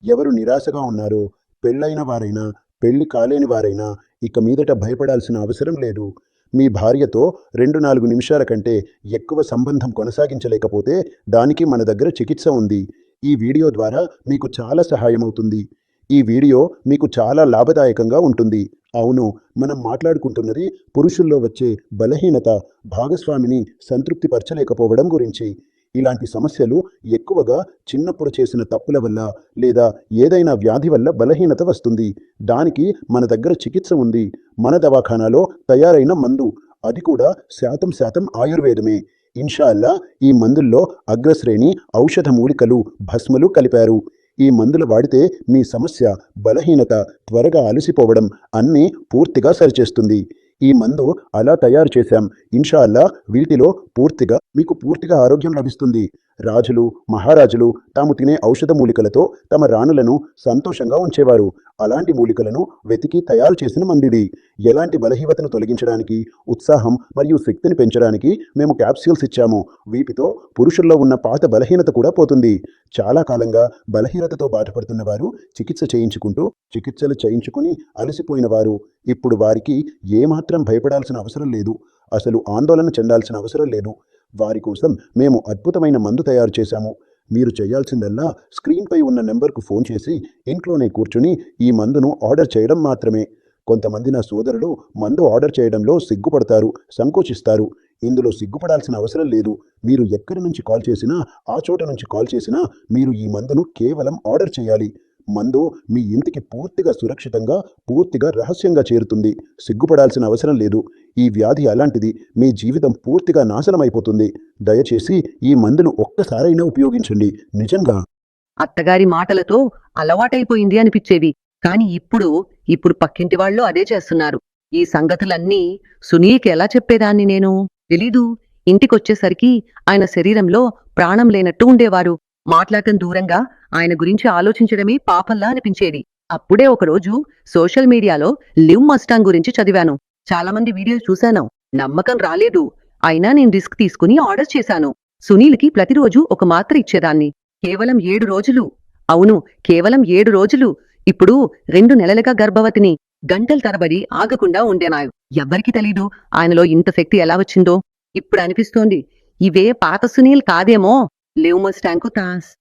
ఎవరు నిరాశగా ఉన్నారో, పెళ్ళైన వారైనా, పెళ్లి కాలేని వారైనా ఇక మీదట భయపడాల్సిన అవసరం లేదు. మీ భార్యతో 2-4 నిమిషాల కంటే ఎక్కువ సంబంధం కొనసాగించలేకపోతే దానికి మన దగ్గర చికిత్స ఉంది. ఈ వీడియో ద్వారా మీకు చాలా సహాయమవుతుంది. ఈ వీడియో మీకు చాలా లాభదాయకంగా ఉంటుంది. అవును, మనం మాట్లాడుకుంటున్నది పురుషుల్లో వచ్చే బలహీనత, భాగస్వామిని సంతృప్తిపరచలేకపోవడం గురించి. ఇలాంటి సమస్యలు ఎక్కువగా చిన్నప్పుడు చేసిన తప్పుల వల్ల లేదా ఏదైనా వ్యాధి వల్ల బలహీనత వస్తుంది. దానికి మన దగ్గర చికిత్స ఉంది. మన దవాఖానాలో తయారైన మందు, అది కూడా శాతం ఆయుర్వేదమే. ఇన్షాల్లా ఈ మందుల్లో అగ్రశ్రేణి ఔషధ మూలికలు, భస్మలు కలిపారు. ఈ మందులు వాడితే మీ సమస్య, బలహీనత, త్వరగా అలసిపోవడం అన్నీ పూర్తిగా సరిచేస్తుంది. ఈ మందు అలా తయారు చేశాం. ఇన్షాల్లా వీటిలో మీకు పూర్తిగా ఆరోగ్యం లభిస్తుంది. రాజులు, మహారాజులు తాము తినే ఔషధ మూలికలతో తమ రాణులను సంతోషంగా ఉంచేవారు. అలాంటి మూలికలను వెతికి తయారు చేసిన మందిది. ఎలాంటి బలహీనతను తొలగించడానికి, ఉత్సాహం మరియు శక్తిని పెంచడానికి మేము క్యాప్సూల్స్ ఇచ్చాము. వీటితో పురుషుల్లో ఉన్న పాత బలహీనత కూడా పోతుంది. చాలా కాలంగా బలహీనతతో బాధపడుతున్న వారు చికిత్సలు చేయించుకుని అలసిపోయిన వారు ఇప్పుడు వారికి ఏమాత్రం భయపడాల్సిన అవసరం లేదు. అసలు ఆందోళన చెందాల్సిన అవసరం లేదు. వారి కోసం మేము అద్భుతమైన మందు తయారు చేశాము. మీరు చేయాల్సిందల్లా స్క్రీన్పై ఉన్న నెంబర్కు ఫోన్ చేసి ఇంట్లోనే కూర్చుని ఈ మందును ఆర్డర్ చేయడం మాత్రమే. కొంతమంది నా సోదరులు మందు ఆర్డర్ చేయడంలో సిగ్గుపడతారు, సంకోచిస్తారు. ఇందులో సిగ్గుపడాల్సిన అవసరం లేదు. మీరు ఎక్కడి నుంచి కాల్ చేసినా, ఆ చోట నుంచి కాల్ చేసినా మీరు ఈ మందును కేవలం ఆర్డర్ చేయాలి. మందు మీ ఇంటికి పూర్తిగా సురక్షితంగా, పూర్తిగా రహస్యంగా చేరుతుంది. సిగ్గుపడాల్సిన అవసరం లేదు. ఈ వ్యాధి అలాంటిది, మీ జీవితం పూర్తిగా నాశనమైపోతుంది. దయచేసి ఈ మందును ఒక్కసారైనా ఉపయోగించండి. నిజంగా. అత్తగారి మాటలతో అలవాటైపోయింది అనిపించేవి. కాని ఇప్పుడు పక్కింటి వాళ్ళు అదే చేస్తున్నారు. ఈ సంగతులన్నీ సునీల్కి ఎలా చెప్పేదాన్ని నేను? తెలీదు. ఇంటికొచ్చేసరికి ఆయన శరీరంలో ప్రాణం లేనట్టు ఉండేవారు. మాట్లాడటం దూరంగా ఆయన గురించి ఆలోచించడమే పాపంలా అనిపించేది. అప్పుడే ఒకరోజు సోషల్ మీడియాలో లివ్ మస్టాంగ్ గురించి చదివాను. చాలా మంది వీడియోలు చూశాను. నమ్మకం రాలేదు. అయినా నేను రిస్క్ తీసుకుని ఆర్డర్ చేశాను. సునీల్కి ప్రతిరోజు ఒక మాత్ర ఇచ్చేదాన్ని. కేవలం 7 రోజులు. అవును, కేవలం 7 రోజులు. ఇప్పుడు 2 నెలలుగా గర్భవతిని. గంటల తరబడి ఆగకుండా ఉండేనాయు. ఎవ్వరికి తెలీదు ఆయనలో ఇంత శక్తి ఎలా వచ్చిందో. ఇప్పుడు అనిపిస్తోంది, ఇవే పాత సునీల్ కాదేమో. లివ్ మస్టాంగ్ కు థాంక్స్.